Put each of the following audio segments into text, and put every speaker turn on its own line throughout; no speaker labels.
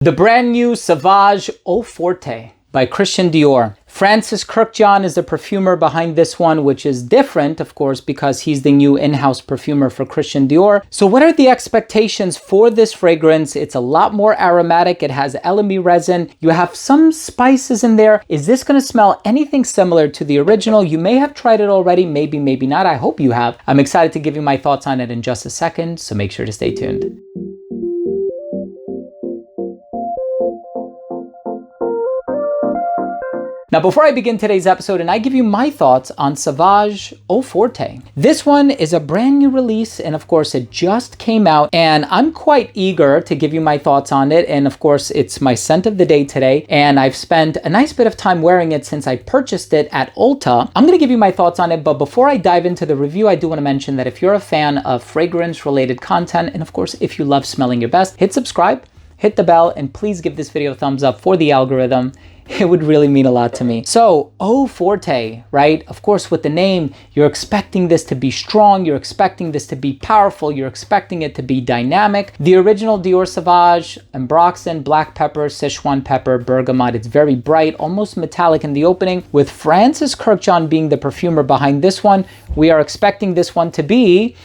The brand new Sauvage Eau Forte by Christian Dior. Francis Kurkdjian is the perfumer behind this one, which is different, of course, because he's the new in-house perfumer for Christian Dior. So what are the expectations for this fragrance? It's a lot more aromatic. It has elemi resin. You have some spices in there. Is this going to smell anything similar to the original? You may have tried it already, maybe, maybe not. I hope you have. I'm excited to give you my thoughts on it in just a second, so make sure to stay tuned. Now, before I begin today's episode and I give you my thoughts on Sauvage Eau Forte, this one is a brand new release, and of course it just came out, and I'm quite eager to give you my thoughts on it. And of course it's my scent of the day today, and I've spent a nice bit of time wearing it since I purchased it at Ulta. I'm gonna give you my thoughts on it, but before I dive into the review, I do wanna mention that if you're a fan of fragrance related content, and of course if you love smelling your best, hit subscribe, hit the bell, and please give this video a thumbs up for the algorithm. It would really mean a lot to me. So, Eau Forte, right? Of course, with the name, you're expecting this to be strong, you're expecting this to be powerful, you're expecting it to be dynamic. The original Dior Sauvage, Ambroxan, black pepper, Sichuan pepper, bergamot, it's very bright, almost metallic in the opening. With Francis Kurkdjian being the perfumer behind this one, we are expecting this one to be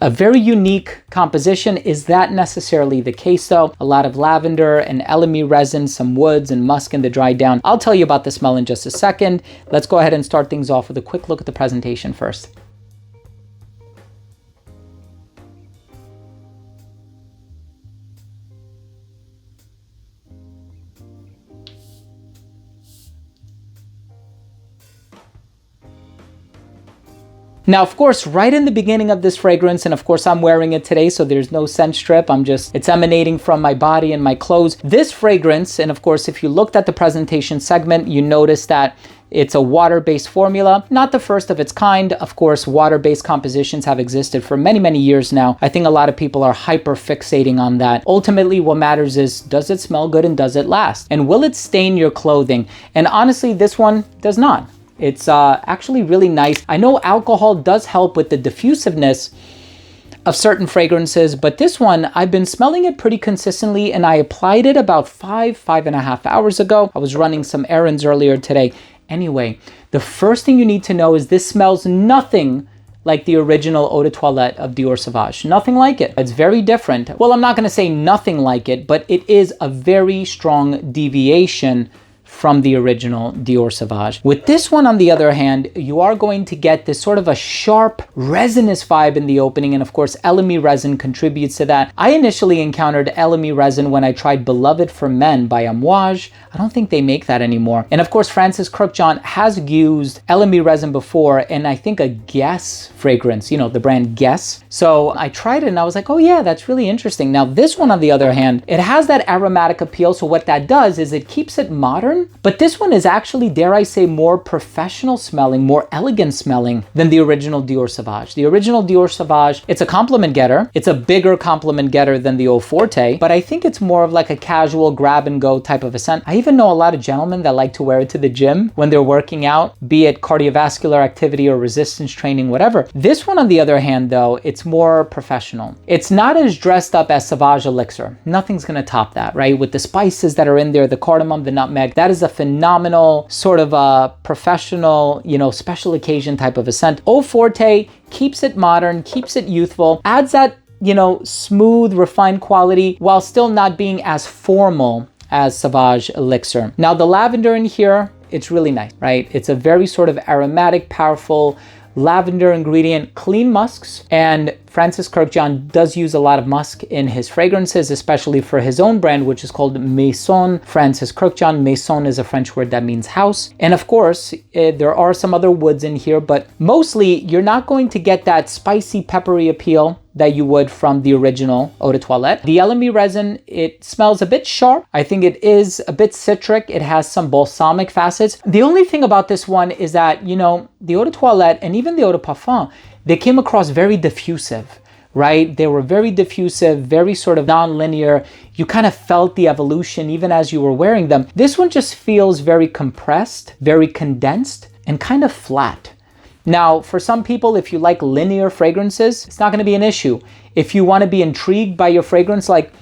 a very unique composition. Is that necessarily the case though? A lot of lavender and elemi resin, some woods and musk in the dry down. I'll tell you about the smell in just a second. Let's go ahead and start things off with a quick look at the presentation first. Now, of course, right in the beginning of this fragrance, and of course I'm wearing it today, so there's no scent strip. It's emanating from my body and my clothes. This fragrance, and of course, if you looked at the presentation segment, you notice that it's a water-based formula, not the first of its kind. Of course, water-based compositions have existed for many, many years now. I think a lot of people are hyper fixating on that. Ultimately, what matters is, does it smell good and does it last? And will it stain your clothing? And honestly, this one does not. It's actually really nice. I know alcohol does help with the diffusiveness of certain fragrances, but this one, I've been smelling it pretty consistently, and I applied it about 5.5 hours ago. I was running some errands earlier today. Anyway, the first thing you need to know is this smells nothing like the original Eau de Toilette of Dior Sauvage. Nothing like it. It's very different. Well, I'm not gonna say nothing like it, but it is a very strong deviation from the original Dior Sauvage. With this one, on the other hand, you are going to get this sort of a sharp, resinous vibe in the opening, and of course, elemi resin contributes to that. I initially encountered elemi resin when I tried Beloved for Men by Amouage. I don't think they make that anymore. And of course, Francis Kurkdjian has used elemi resin before, and I think a Guess fragrance, you know, the brand Guess. So I tried it and I was like, oh yeah, that's really interesting. Now this one, on the other hand, it has that aromatic appeal. So what that does is it keeps it modern, but this one is actually, dare I say, more professional smelling, more elegant smelling than the original Dior Sauvage. The original Dior Sauvage, it's a compliment getter. It's a bigger compliment getter than the Eau Forte, but I think it's more of like a casual grab and go type of a scent. I even know a lot of gentlemen that like to wear it to the gym when they're working out, be it cardiovascular activity or resistance training, whatever. This one, on the other hand, though, it's more professional. It's not as dressed up as Sauvage Elixir. Nothing's gonna top that, right? With the spices that are in there, the cardamom, the nutmeg, that is a phenomenal sort of a professional, you know, special occasion type of a scent. Eau Forte keeps it modern, keeps it youthful, adds that, you know, smooth, refined quality while still not being as formal as Sauvage Elixir. Now the lavender in here, it's really nice, right? It's a very sort of aromatic, powerful lavender ingredient, clean musks, and Francis Kurkdjian does use a lot of musk in his fragrances, especially for his own brand, which is called Maison Francis Kurkdjian. Maison is a French word that means house. And of course, there are some other woods in here, but mostly you're not going to get that spicy, peppery appeal that you would from the original Eau de Toilette. The elemi resin, it smells a bit sharp. I think it is a bit citric. It has some balsamic facets. The only thing about this one is that, you know, the Eau de Toilette and even the Eau de Parfum, they came across very diffusive, right? They were very diffusive, very sort of non-linear. You kind of felt the evolution even as you were wearing them. This one just feels very compressed, very condensed, and kind of flat. Now, for some people, if you like linear fragrances, it's not going to be an issue. If you want to be intrigued by your fragrance, like,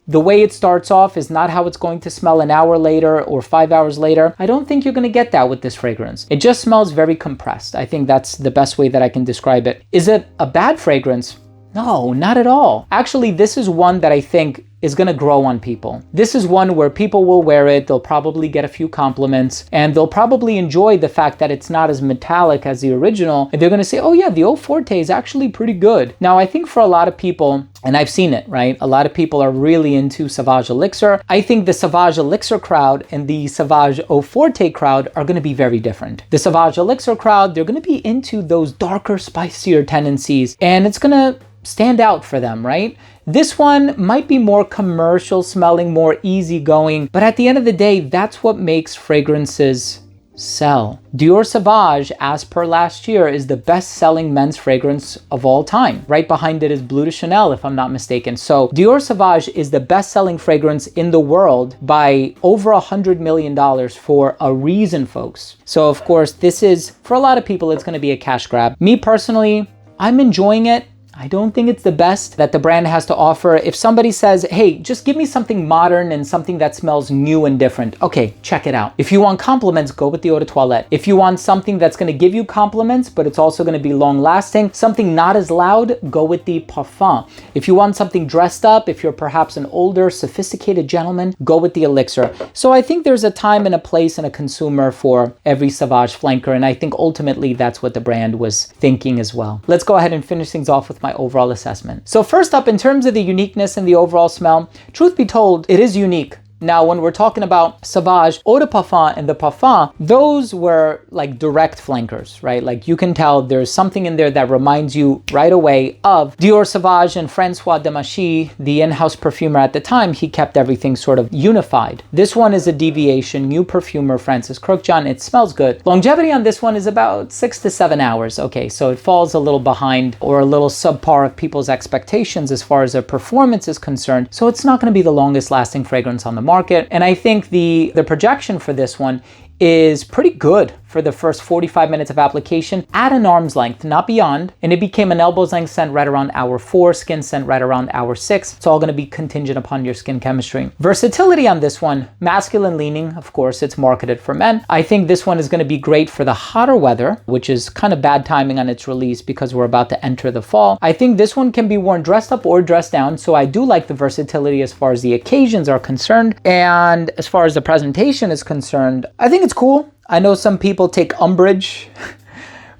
the way it starts off is not how it's going to smell an hour later or 5 hours later. I don't think you're going to get that with this fragrance. It just smells very compressed. I think that's the best way that I can describe it. Is it a bad fragrance? No, not at all. Actually, this is one that I think is going to grow on people. This is one where people will wear it, they'll probably get a few compliments, and they'll probably enjoy the fact that it's not as metallic as the original, and they're going to say, oh yeah, the Eau Forte is actually pretty good. Now, I think for a lot of people, and I've seen it, right? A lot of people are really into Sauvage Elixir. I think the Sauvage Elixir crowd and the Sauvage Eau Forte crowd are going to be very different. The Sauvage Elixir crowd, they're going to be into those darker, spicier tendencies, and it's going to stand out for them, right? This one might be more commercial smelling, more easygoing, but at the end of the day, that's what makes fragrances sell. Dior Sauvage, as per last year, is the best-selling men's fragrance of all time. Right behind it is Bleu de Chanel, if I'm not mistaken. So Dior Sauvage is the best-selling fragrance in the world by over $100 million for a reason, folks. So of course, this is, for a lot of people, it's going to be a cash grab. Me personally, I'm enjoying it. I don't think it's the best that the brand has to offer. If somebody says, hey, just give me something modern and something that smells new and different, okay, check it out. If you want compliments, go with the Eau de Toilette. If you want something that's going to give you compliments, but it's also going to be long lasting, something not as loud, go with the Parfum. If you want something dressed up, if you're perhaps an older, sophisticated gentleman, go with the Elixir. So I think there's a time and a place and a consumer for every Sauvage flanker, and I think ultimately that's what the brand was thinking as well. Let's go ahead and finish things off with my overall assessment. So first up, in terms of the uniqueness and the overall smell, truth be told, it is unique. Now, when we're talking about Sauvage Eau de Parfum and the Parfum, those were like direct flankers, right? Like you can tell there's something in there that reminds you right away of Dior Sauvage and Francois Demachy, the in-house perfumer at the time. He kept everything sort of unified. This one is a deviation, new perfumer, Francis Crookjohn. It smells good. Longevity on this one is about 6 to 7 hours. Okay, so it falls a little behind or a little subpar of people's expectations as far as their performance is concerned. So it's not going to be the longest lasting fragrance on the market. And I think the projection for this one is pretty good for the first 45 minutes of application at an arm's length, not beyond. And it became an elbow's length scent right around hour 4, skin scent right around hour 6. It's all going to be contingent upon your skin chemistry. Versatility on this one, masculine leaning, of course, it's marketed for men. I think this one is going to be great for the hotter weather, which is kind of bad timing on its release because we're about to enter the fall. I think this one can be worn dressed up or dressed down. So I do like the versatility as far as the occasions are concerned. And as far as the presentation is concerned, I think it's cool. I know some people take umbrage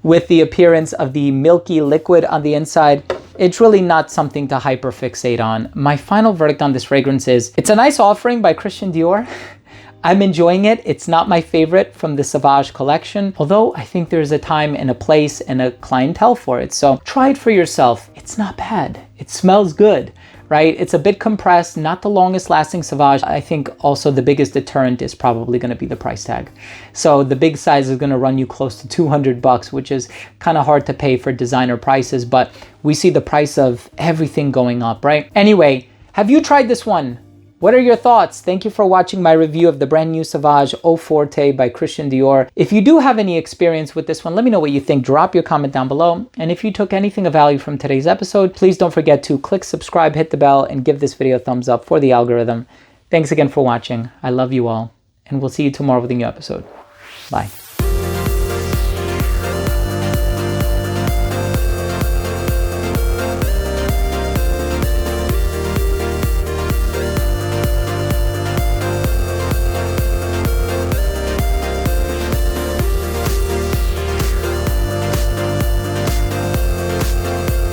with the appearance of the milky liquid on the inside. It's really not something to hyperfixate on. My final verdict on this fragrance is, it's a nice offering by Christian Dior. I'm enjoying it. It's not my favorite from the Sauvage collection, although I think there's a time and a place and a clientele for it. So try it for yourself. It's not bad. It smells good, right? It's a bit compressed, not the longest lasting Sauvage. I think also the biggest deterrent is probably going to be the price tag. So the big size is going to run you close to $200, which is kind of hard to pay for designer prices, but we see the price of everything going up, right? Anyway, have you tried this one? What are your thoughts? Thank you for watching my review of the brand new Sauvage Eau Forte by Christian Dior. If you do have any experience with this one, let me know what you think. Drop your comment down below. And if you took anything of value from today's episode, please don't forget to click subscribe, hit the bell, and give this video a thumbs up for the algorithm. Thanks again for watching. I love you all, and we'll see you tomorrow with a new episode. Bye.